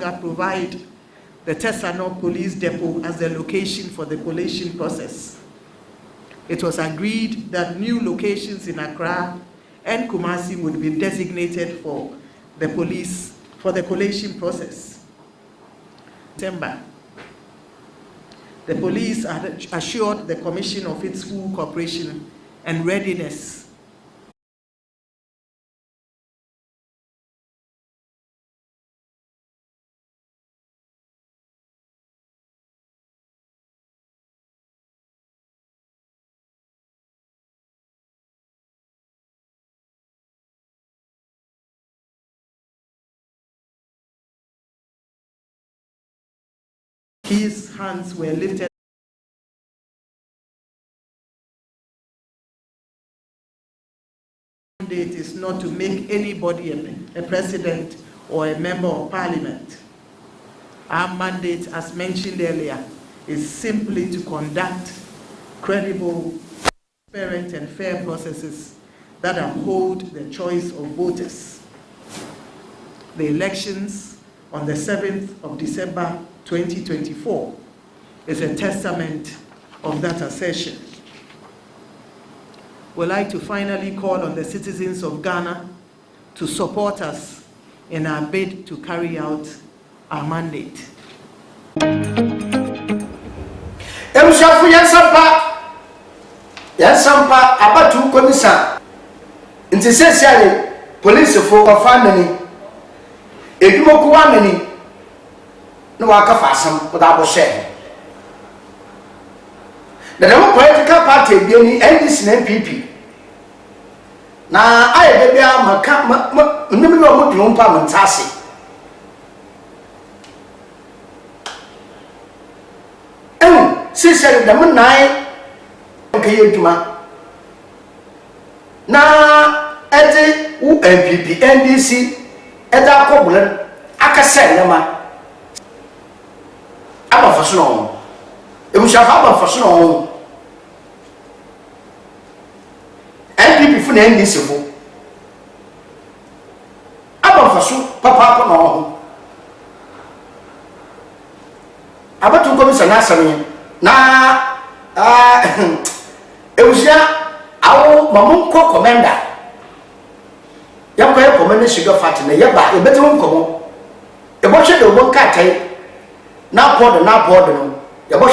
longer provide the Tessanor Police Depot as the location for the collation process. It was agreed that new locations in Accra and Kumasi would be designated for the collation process. September, the police assured the Commission of its full cooperation and readiness his hands were lifted. The mandate is not to make anybody a president or a member of parliament. Our mandate, as mentioned earlier, is simply to conduct credible, transparent, and fair processes that uphold the choice of voters. The elections on the 7th of December 2024 is a testament of that assertion. We'd like to finally call on the citizens of Ghana to support us in our bid to carry out our mandate. Emshafu yansampa abatu komisa nti sesiale police for family edumoku wameni no waka fasam without share. The political party be any NDC and NPP. Na aye baby maka nimi no mo dwumpa mentase. Sister the man nine okay duma. Na ete u NPP NDC eda kobulen akase lema. Aba fasono. Emushafa aba fasono. NPP fu na NDC fu. Aba faso papa ko no. Aba tu ko bisa na asame na emushia awo mamun ko commander. Ya ko commander sugar fat na ya ba e betu nkomo. E bo hwe de obo nkatai. Na board no. Ya bo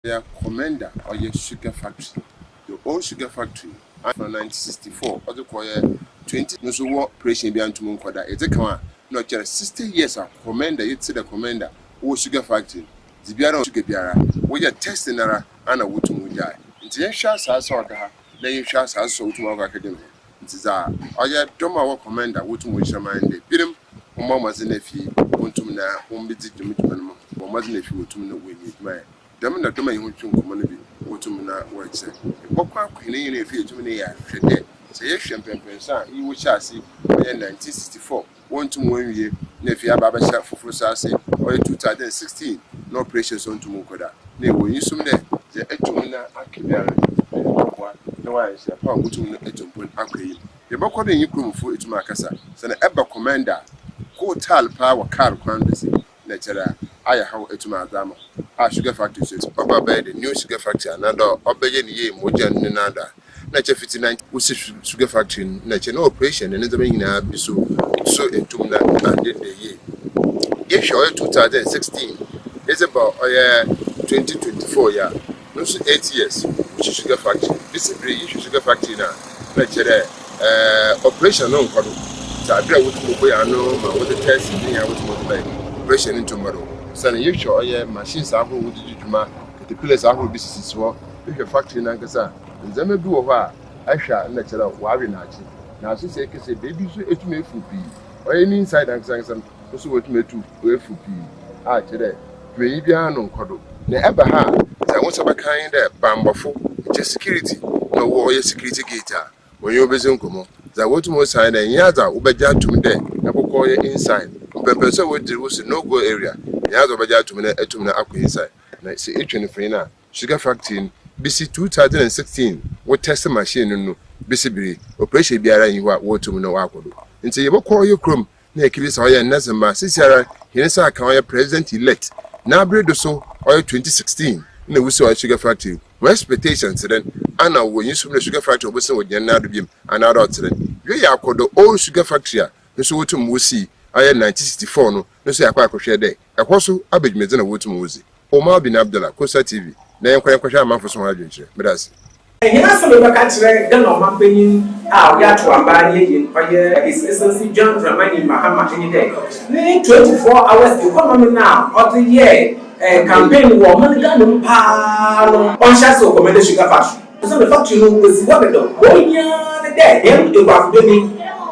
their commander or your sugar factory. Your own sugar factory from 1964 or the choir 20 no so what operation be antum nkoda e dey kan no chere 60 years a commander you see the commander o sugar factory the biara sugar biara we ya testing nara ana wotum jai nti ye hwa sa so da na ye hwa sa so wotum akakede no nti za o ya doma wo commander wotum hwaman de birim o mama zenafi wotum na o mbidi dwumdwuma no o mama zenafi wotum na wenyi dwuma dem na doma ye hontwe nkomo no bi wotum na wache bokwa akwene yene efi etum ne ya hwede se ye hwempempensa yi wo chase o 1964 wotum wanwie na efi aba sha foforo sase o 2016 no operations on to mukoda na wo yisum ne je etum na akebia kwa na wa se pa wotum na etum akwayi ye bokwa yi kromfo etum akasa se na eba commander ko tal pa wa kar kwan besi na chera aya hawo etum adama a sugar factory so oba by the new sugar factory another obeje ni ye moja ni nada na che 59 usi sugar factory na che no operation ne zama nyina bi so entum na and the ye ye show 2016 is about 2024 yeah no so 8 years which sugar factory this is sugar factory na chere operation no nkodo ta bia wotu ko ya no ma wo the test ni ya wotu mo by operation into tomorrow sana ye show machines ahoro wo duduma the pillars ahoro business wo the factory na nkasa nzama bi wo ho a ahwa na chere wawe na achi na so se kese baby so etum efu pi ni inside and sansan so wetum etu efu pi a chere dwe bia no nkodo na eba ha za wo saba kan de bambofo che security no wo ye security gate a wonye obezi nkomo za wotum o sign na nyaza ubeja tum de akoko ye inside mpempe so wo diri wo no go area nyaza ubeja tum na etum na akọ inside na se etwe free na sugar factory bisi 2016 wo test machine no bisi biri operation biara yi wa wotum na wakodo nti ye bokọ ye krom na ekiri oye Nazema sisiara hene sa kan oye president elect na bredo so oye 2016 na wusi oye sugar factory my expectations then ana wo yisu na sugar factory obo se wo gyan na do biem ana do tere we ya akodo old sugar factory a so wotum wusi oye 1964 no so yakwa akohwe de ekoso abedwumeze na wotum wusi Omar bin Abdullah Kosa TV na yenkwa amanfo so ha dwenkyere medasi Hina so be baka kire Ghana omanpanyin a ya to aba ye His Excellency John Dramani Mahama any day. 24 hours economy now of the year campaign wo man Ghana pa no on sha so command sugar factory. So the factory no is what be do. Wo nya the day dem e gwa do ni.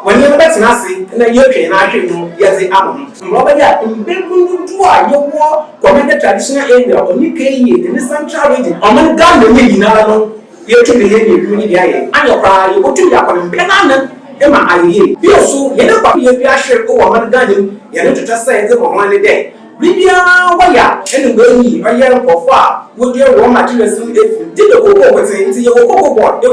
When you bet na say na ye twen na hwe no ye ze am. Mro ba ya mbegu du a ye wo command traditional area oni kai the central region. O man Ghana ni nyina no you to be here, you need and your cry, you go to your penana, Emma, I hear. You so, you know, you be a share over one garden, you know, to just say the one day. Libya, why, and going a year for far, would your raw materials if you did the cocoa with it, you go board,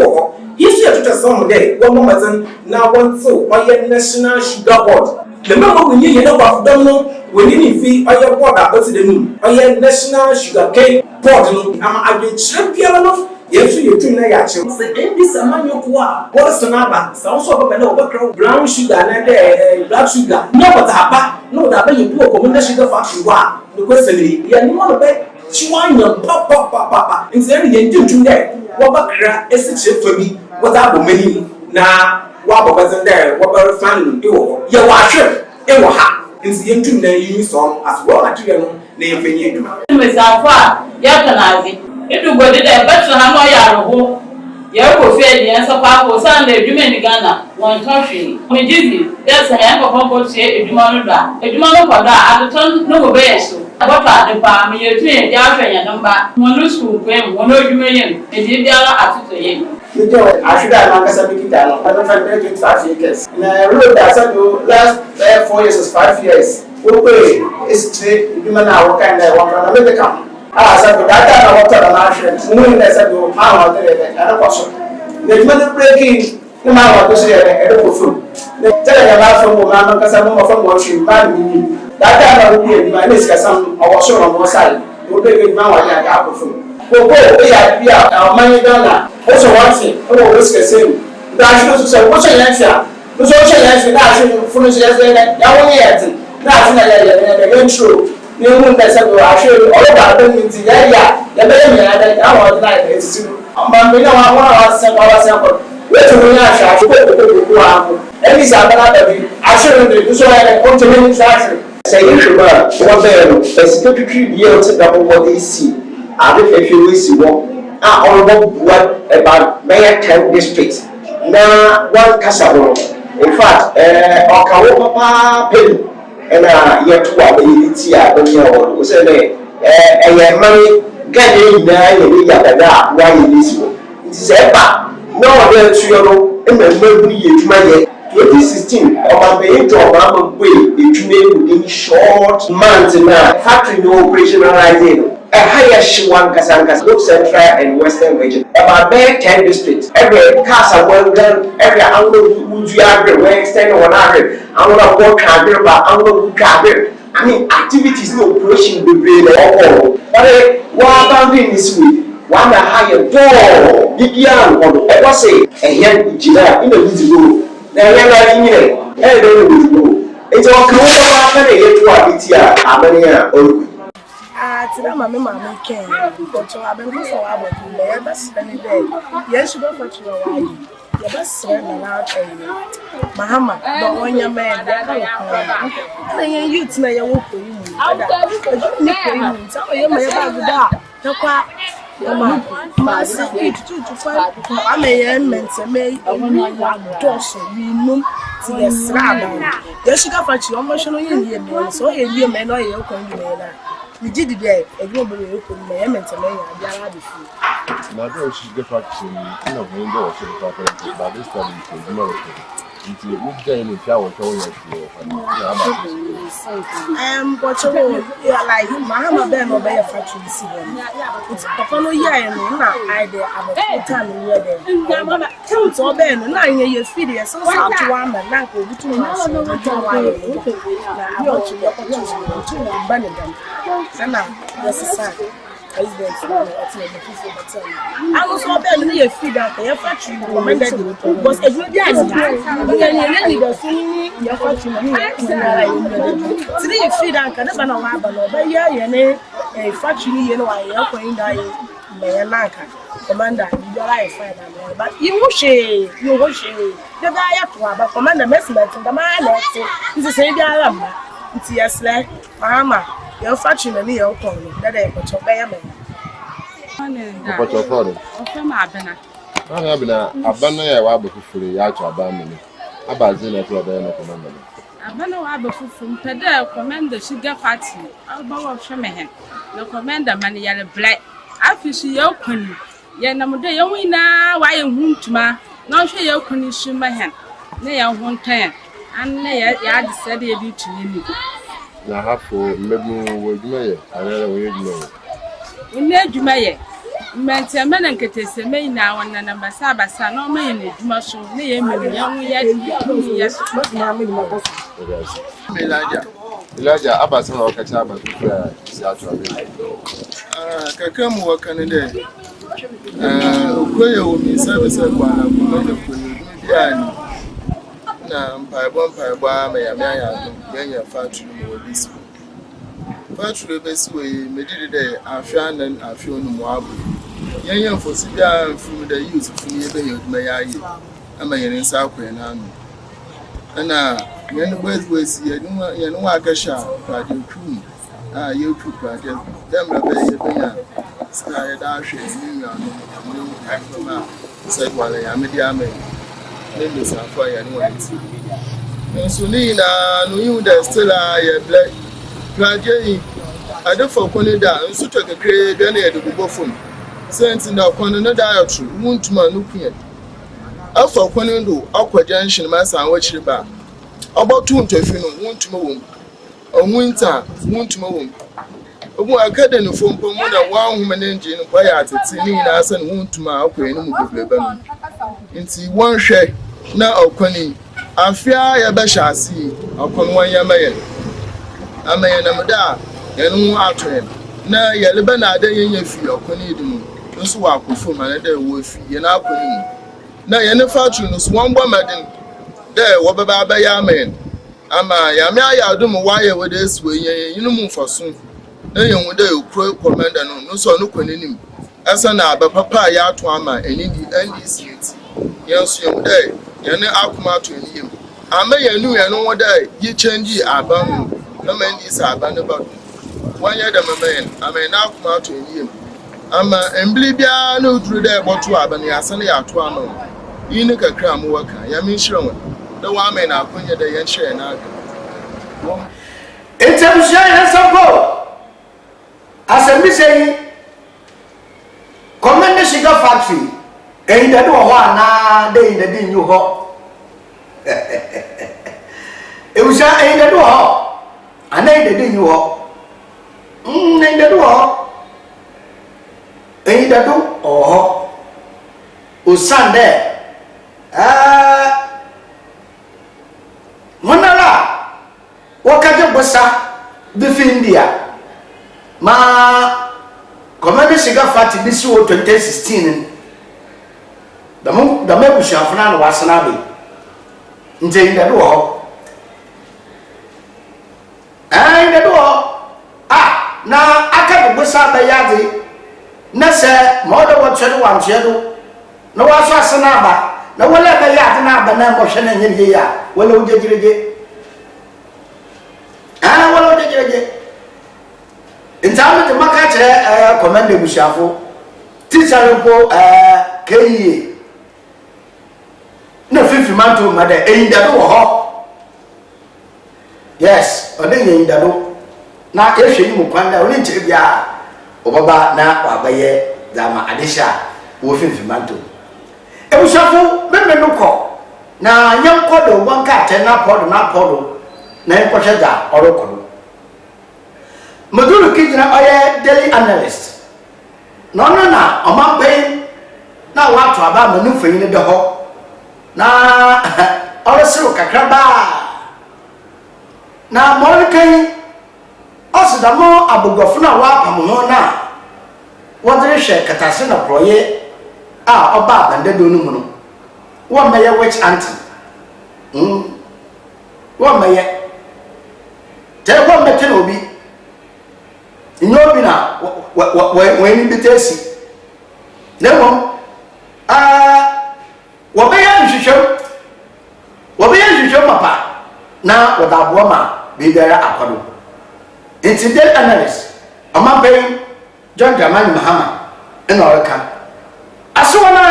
you share to just some day, 1 moment, now one so, by your national sugar board. The member we need, you know, of Domino, we need fee or your water, what's the moon, or your national sugar cane board, I'm a champion enough. Yes, you do not yet. Say, this a man you what's an abba? Sounds so brown sugar and black sugar. No, but abba, no, that you do a commander sugar factory. The question is, you are not a bed. She want your papa. Instead, you do that. What about is it for me? What about many? Now, what wasn't there? What about family? You watch it. It will happen. It's the end to you song as well as you name for you. Miss Alpha, Yakanazzi. Itu go dey better ha no ya roho ye ko fe dey so pa ko san le edwuma ni Ghana won tohwe me jizi yes ha ko ko tie edwuma no da edwuma no ko da adoton no go be yeso abota de pa me ye tu ye dia hwe ya namba mo no school kwem mo no edwuma yen e di biara atuto yen I should have not said it down. I don't find it 5 years. I wrote that said last 4 years is 5 years. Okay, it's human now kind of one another come. Said that time I walked on a nation, moving as I go, how I don't question. The mother breaking the man was to say a food. The telling about from woman because I'm from watching bad me. That time I would be my niece, some I was sure on one side. Would be with my wife apple food. Go, we are our money Ghana. Also, one thing, I will risk the same. That's not to say, what's your answer? What's your answer? That's foolish yesterday. That one yet. That's not true. You know, that's a I show you all about them in the area. The baby, I was like, it's true. But we know I want to ask our wait a minute, I should go. And these are the I show you the so I want to make it. Say, what there is a secretary year to double what they see. I don't know if you will see what about Mayor 10 districts. Now, one Casabo. In fact, Okawa Papa Penny. And yet, what we see at the year was a money getting there, why it is. It is ever no other trio, and then maybe you may 2016, about the age of our way, it may within short months now, factory no operationalizing. A higher Shiwan Kasankas, Look Central and Western region. About 10 districts. Every casa well done, every angle would you agree, where extend one agree. I want to work career, but I want to career. I mean, activities, no operation will be all. But what about this week? One higher door, BPM, or ever say, and yet, in the visible. Now, you're not in it. It's all close to yet to Abitiya, Today, my mama came, but I've been so about the best any day. Yes, you don't touch your wife. Your best friend allowed Mahama, the one your man, and then you to your work for you. I don't tell you, my bag. My secret to find I may end and may dorsal we know to the slab. Yes, you got for you almost no Indian, so you may know you're going to we did the day, a global open my eminent and I before. Now, there is the fact that window to the property, but this time it's not. Until we get in the shower, showing us but like Mahama Ben or Bay factory see them. It's upon a year and I there about time near them. It's all Ben, 9 years feed so out to one man, now go between us and I want to get to banning them. And now, yes, sir. I was all there near feed out the factory because a good guy your factory. Today, feed out can never know but yeah, a factory, you know, I am going to Commander, you're right, but you wish the guy up to Commander Messmet and the man is the same guy. It's yes, like Mama. Your fortune and your calling that I put your bayaman. What your father? I have been a banner wabble for the yacht of Bamini. About Zina to a banner commander. A banner wabble from Pedal commander, she got fatty. I'll bow of Shemahan. No commander, money yellow black. I fish your canoe. Yan no day, only now, why you won't to ma? No, she your canoe, she my hand. Nay, I won't turn. And nay, I decided you to me. Na hafo mmegu wodwumaye anara wodwumaye ina dwumaye mmante mena nketese mei na wona na basa no me na dwuma so ne ye menu ya hu ya na me ma boss Elijah abasa na okacha abasa si atu abi kakamu wakanede okoye wo mi service kwa na ko yani na mpaebɔ ama ya me anya factory mo this factory besi we medidi dey afia nan afia no mo abu yanya fosi bia from the use from ye be yoduma yayi ama yene nsa akwa na anu ana yene boys yene wa akasha praje kum ye ku praje dem la be ye benya ska ye da hwe ni nwa no mo afama sai wala ya me dia me name is afọ ya ni wanti nsunin na no you da still ya black praje adefo kwani da nsu to kekere bia na ya dubo fom sent na kwani na dietary muntuma nukuye afọ kwani ndo akwa junction ma san wachiri ba obotu ntofi no muntuma wom onwinta muntuma wom obu akade no fompo mu na wa homa na engine no kwa ya atete ni na asa no muntuma akwa ni mu bebrebe no nti won hwe na okwani afia ya be hyasi okwani wan ya maye amaye na mda yenu atwen na yelebe na ada yenya fi okwani dimu nso wa akofo ma na da wo fi ye na akwani mu na yene factory no so won gba madin da wo baba ba ya amen ama ya me aya adum wa ye we da suwe yen yinu mu mfaso na yen da okro commander no so no kwani nim asa na abapapa ya ato ama enidi NDC yansu yem dai yene akuma to eniyem ama yenu yenu wo dai yi change aban na man dis aban ba wanya da mamayen ama na akuma to eniyem ama embli bia na oduru dai boto aban ya asa na ya ato ama yi ne kakra mu waka ya min shirwa da wa mai na kunya da yan shire na ga Intermission Sampo Assemble say Commander Sugar Factory and the do na dey the din you ho e was a the do ho anai the din you ho nai the do ho e the do ho o Sunday monala wakaje bossa bifi India ma Commander Sugar Factory this year 2016 da mebu shafuna no wasana be nje inda do ho inda do na aka do sa ba yade na se modo wo twere wa mchedo na waso asana ba na wala ba yade na ba na mo hwe na nyiri ya wala ujegirege wala ujegirege intame de makache Commander Bushafo tisarpo keye na fifi manto mada einda do ho yes one einda do na ehwe ni mu kwanda one nchire bia obaba na wabaye dama adesha wo fifi manto ebushafo bembe no ko na nyamko do wanka te na podo na enkwahwe da orokono modulu kijina oye daily analyst no na omampen na watu aba manu fanyi de ho na oresiru kakraba na monikai osidamo abugofo na wa pam ho na wodere hwe katase na proye a oba bande do no mu no wo meye witch auntie wo meye te wo mete no bi nyobi na when bitesi nemo wo be ya nhwehwem papa na wo da bo ma be biara akodo incident analyst amampen John Dramani Mahama ena oreka asona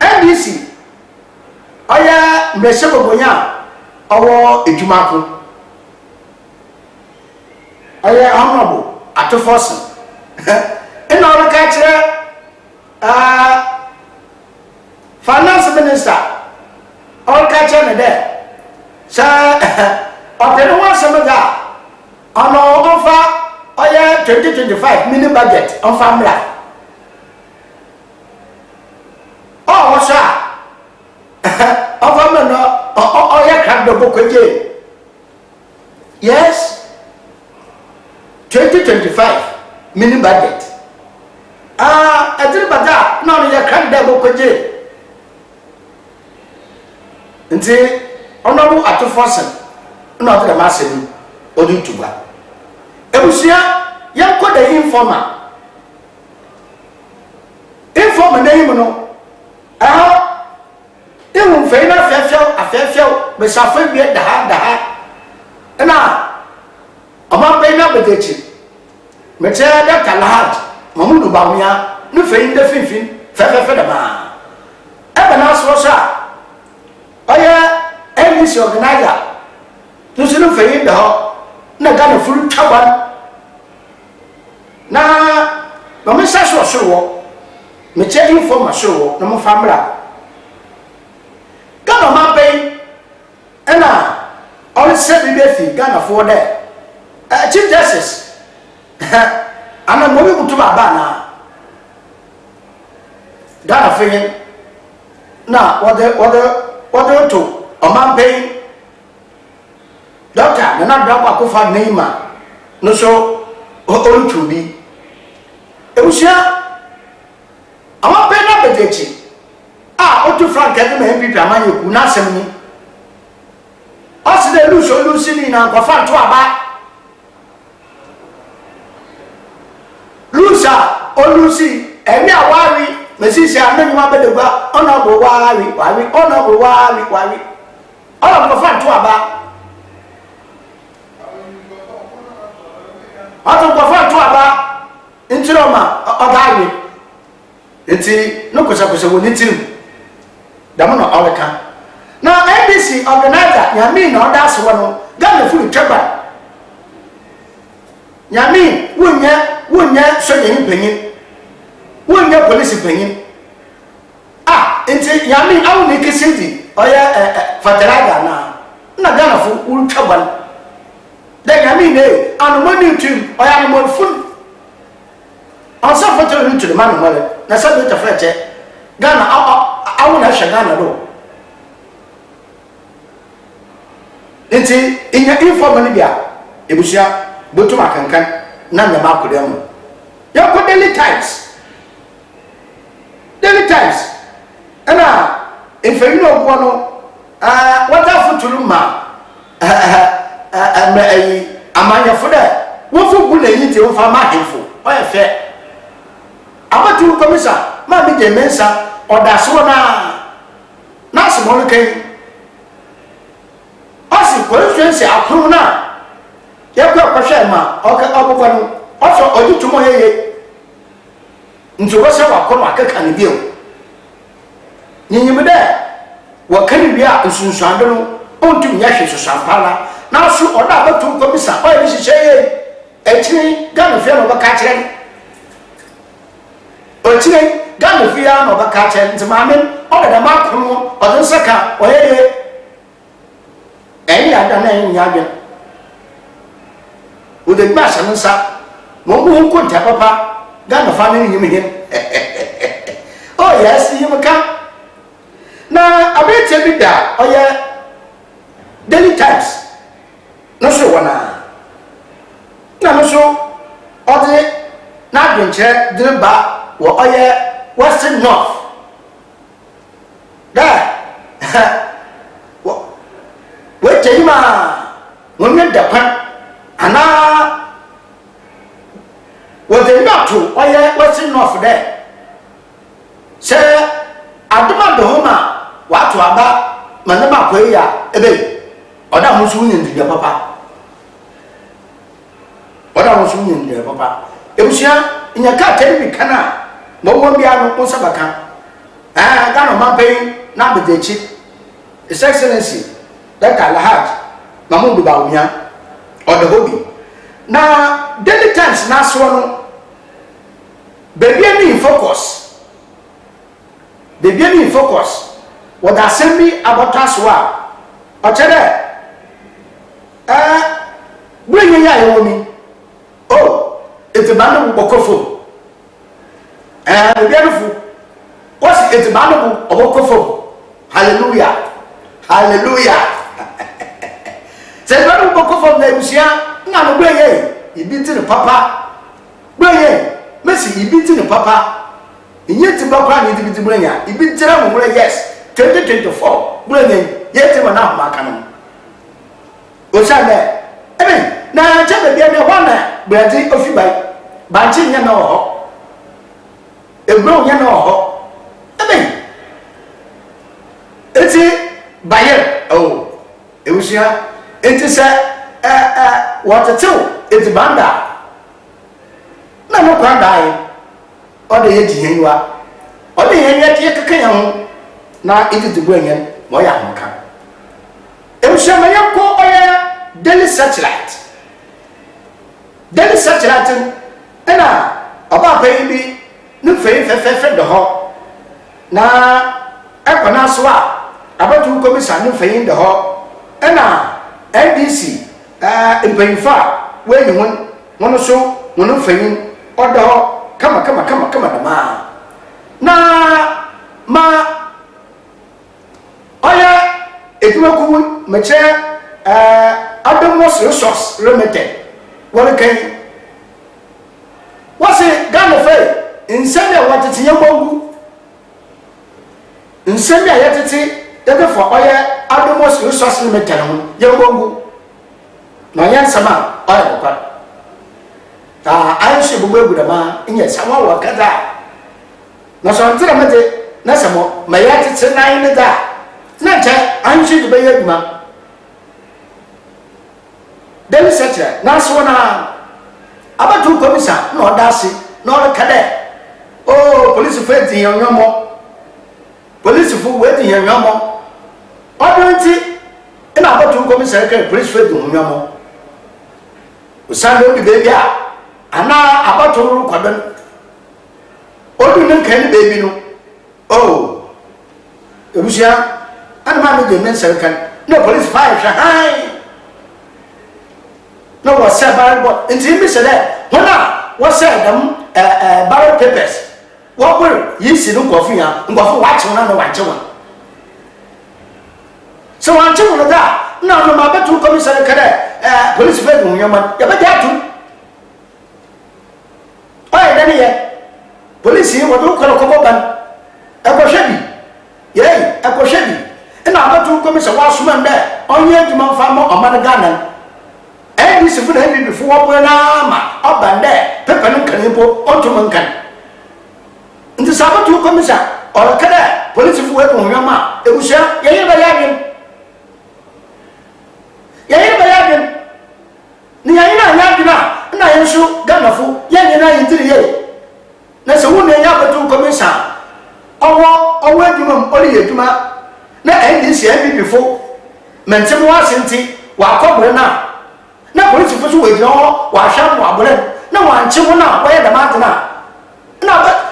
NDC oya mbesebobonya owo ejumako oya honorable atofosin ena oreka kire finance minister oreka kire ne de sa opere wa semaga ono ofa oya 2025 mini budget on family oh sir ofa me no oya crab do bokoje yes 2025 mini budget adiri bada no ya crab do bokoje nti onobu atofosen no de masemi odu tuba ebusia yanko de informer na yimo no ewu feina afefew be safa bi daha na omapena bedechi meche da talahad mamudu bawia no fein de finfin fefe da ma ebe na so sha oya NDC organizer no se no fein da ho na gana furu taban na mama sasho showo me che informa showo na mo famra gana ma pe ena all said be fi gana for there chief justice ana mo bi kutu baba na gana fe na wode to o ma pe doctor na na drakwa ko fa neima no so o tubi ebusia ama pe na bedechi o tu frank ede me MPP amanye ku na asem ni o se de lusi ni na kwa fa to aba lusi emi awari mesisi ananyu ma bedegba ona bo wari ona kwa fa to aba ato kwa fa to aba intiroma odawe enti no kosa woni tirim damo no aweka na NDC organizer nyami na oda so no gana fulu twaba nyami wonya soje ni panyin wonya police panyin enti nyami awu ni kesidi oya fataraga na gana fu ultwaban da nyami ne anumoni tim oya anumon fun ansa foto ni to the man mole na sabe ta freche gana awu na hwe gana do enti inya informal bia ebusia botu makankan na me makodem ya ko daily times ana efeyi no gwo no wata futuru ma amanya foda wo fu gule yiti wo fa ma hemfo oya fe abatu komisa ma bi de mensa odaso na asimo kai asi constituency akuru na ye kwa kwahwe ma okokwa no oso ojutumo yeye nti wo se wakono akaka ne bio nyinyim de wakani bia nsunsuando no ontum yahwe susampala na so oda abatu komisa oye bi hye echiri gana fia no baka kire ochire gana fia no baka kire nti maame oda da makono odin saka oye ɛyɛ ada na ɛyɛ nyadwe o de gba san sa mo mo ko nta papa ga na fa na nyim him oh yes yim ka na abete bi da oyɛ Daily Times no so wana na no so ɔde na adwenkyerɛ de ba wo oyɛ Western North da we teyima wonye dapan ana wo de nato oyɛ Western North there sɛ adoma do homa wato aba manama koya ebe oda musu nyi ndi papa oda musu nyi ndi papa ebusia nya ka tani bi kana mo mo bia no ko sabaka ga no mapai na bedechi His Excellency Dr. Alhaj Mahmoud Bawumia oda hobi na Daily Times na so no baby any focus what assembly about us wa ochere bring ya yomi oh it's banu bokofo beautiful what's it's banu bokofo hallelujah say banu bokofo na busia na no bring ye ibiti ne papa bring ye Messi ibiti ne papa inyeti bakwa ni dibiti brenya ibitira mo yes 2024 brenya yeti wana maka no o sande ebe na chebe bia ne wana brati ofibai banchi nya na ho ebro nya na ho ebe eti bayer oh ewusia eti se watetew eti banda na no kwanda ai ode ye dihenwa ode ye ye keke ya ho na iditibu enyen mo ya hoka emshema yakko oye Daily Satellite ena aba pay bi ne fe de ho na ekona so a abatu commission ne fe de ho ena NDC impenifa we ni won so won fe odo ho kama da ma oya edumaku meche Adomos Resource Limited wọ́n kẹ́yìn wọ́n sì Ghana fẹ́ nsẹ́mi àwọn tètè yẹn gbọ́ngu nsẹ́mi àyẹ tètè yẹ́bẹ̀ fọ ọyẹ Adomos Resource Limited ho yẹn gbọ́ngu na ọyẹ nsẹ́mi a ọyẹ bọ̀kọ́ ta ayé sọ gbogbo egu dama nyẹ sàmú àwọn kẹta na sọ ntẹ́rẹ̀ mẹ́tẹ́ na sàmú mẹ́yẹ tètè náà yẹn ní dá náà nkyẹn ayé sọ ìdìbò yẹ edwuma. Daily Satellite na so na abatu commission na odase na o kade oh police for di yanyomo police for we di yanyomo odonti ina abatu commission ke police for di yanyomo usando di baby ana abatu kwadan odu nin kan baby no oh ebusia ana ma no de men serkan no police fire high no was said but until me said that when what said them ballot papers what were you see no coffee and go for watching on the watching one so watching on that no my better commissioner kada police fed on your man ya better to oh then here police here what do call ko ban e ko shebi yeah e ko shebi and I better commissioner was man there on your demand farm on man Ghana and this food had before Buenama, up and there, Pepper and Canipo, Ottoman. In the Sabbath to Commission, or a cadet, police of work on your ma, it was share, Yagan. Niana Yagina, and I am sure Ganafu, Yagina in 3 years. That's a woman Yabato Commission. Or where you want only a Juma. Not end this year before. Mention Washington, Wakobana. Na police for we no wa sha mo abure na wa nche mo na wa ya da mate na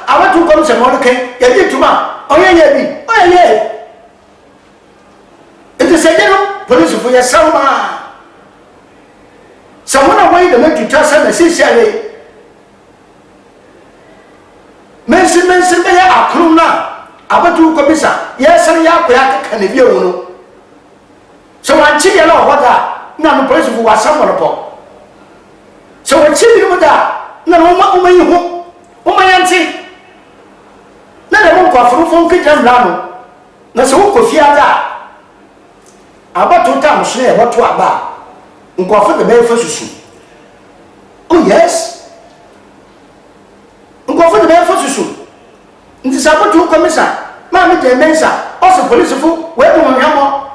abatu kom se mo ke ya bi tuma oye ye bi oye ye it is a police for your summer. Someone away the make you trust and essentially. Mention me a cruna, Abatu Comissa, yes, and Yaku can you know. So I'm chilling along what that, none of the police who was someone upon. So I'm chilling with that, no, my auntie. Let them go from Kitchen Lano. That's all could fear that. About 2 times, what to about. Go for the mail for Susu. Oh, yes. Go for the mail for Susu. It is about 2 commissioner. Mammy de Mesa, also police who, where do we have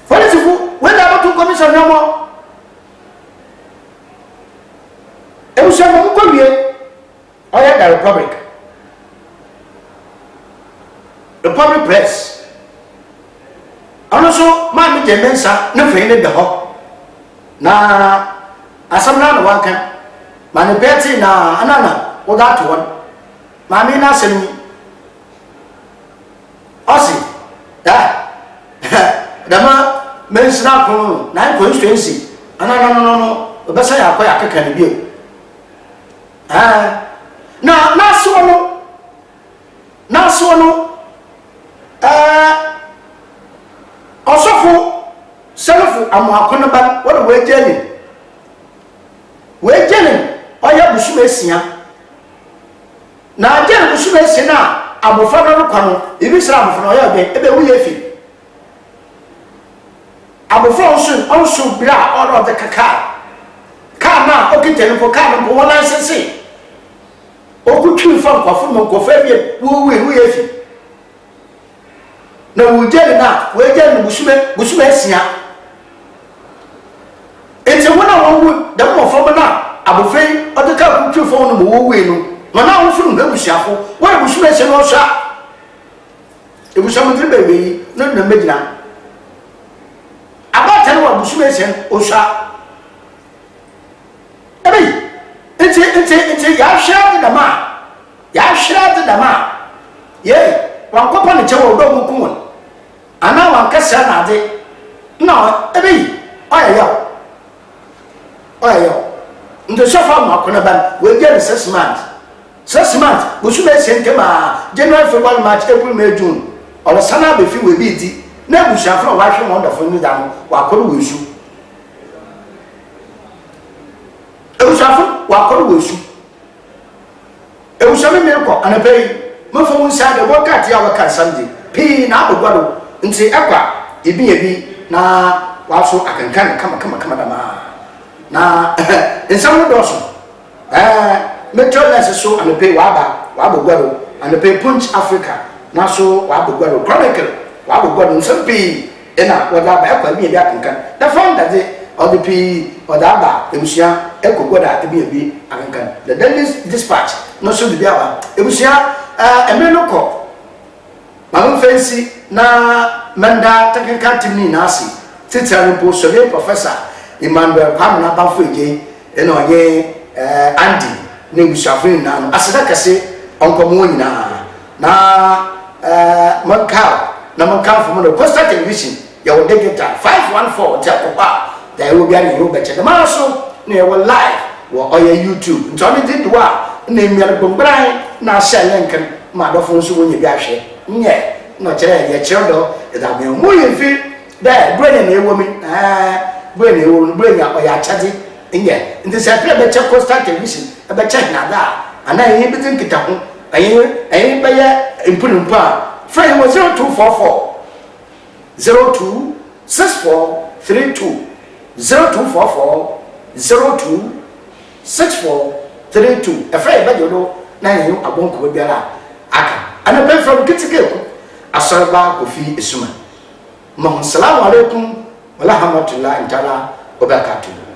police who, where about 2 commissioner no more? It was some good year. I had the Republic. The public press. And also, Mammy de Mesa, no friend in the hall. Na, as some man working, Manipeti na Anana, or that one. Mammy Nassini. Ossie, that. The man, men snap, 9 constituency. No, the best I quite can be. Now, not so. Also for self Amakonaban, what a way jelly. Way jelly, or your Bushumesia. Now, Jen Bushumesina, Abufano Kano, if it's Ram from Oya, ebe we efi. Abufon soon also bra all of the cacao. Kana, okay, tell him for Kana, one license. Oku tree from Kofumo, Kofabia, who will we efi. Na wujeli na wejeli bushume sia enti wona won da mo fo na abofei odeka kutwe fo no mo we no na won funu be bushiafo wa bushume sia no sha e bushamu dire be yi na megina abata no wa bushume sia o sha ebe enti ya shira de ma ye wankopa ne chewo do mu kun ana wankasa na ade na ebe oya ndo sofa ma kona ban we get 6 months bu su be sente ma January February March April May June ola sana be fi we bi di na bu sha fra wa hwe wonderful ni da no wa koru we su e sha fra wa koru we su e sha me ko anapai mafo munsa de wakati ya waka sande pi na abogwado nti ekwa ebi na waso akankan kama da ma na ensam do so metroles so anape wa abogwado anape Punch Africa na so wa abogwado Chronicle wa abogwado nsam pi ena wada ba ekwa bi akankan the founder de or the pi wada ba emusia ekogwada ebi akankan the Daily Dispatch no so bi aba emusia emenoko mamu fancy na manda technical team ni nasi titari po sobe professor Emmanuel Kwamna Bafoje eno ye Andy ne busafin na aseda kase onkomo nyina na manka from the Coastal Television ya wo digita 514 jakoba da wo bia ni yo beche de maso ne wo live wo oya YouTube ntoni did wa na emiare bombran na shalenken ma do fon so wonye bi ahwe nye no chere ye chere do da me mo ye fi da brenya na ewo mi brenya ewo brenya oya chadi nye ndi se pe be che Coastal Television e be che na da ana ye bi tin kita ho ayi be ye impunu pa free was 0244 026432 0244 026432 afraid ba jodo na yin abonko biara aka ana pe from kitikeku asarba kofi esuma assalamu alaikum wa rahmatullahi ta'ala wa barakatuh.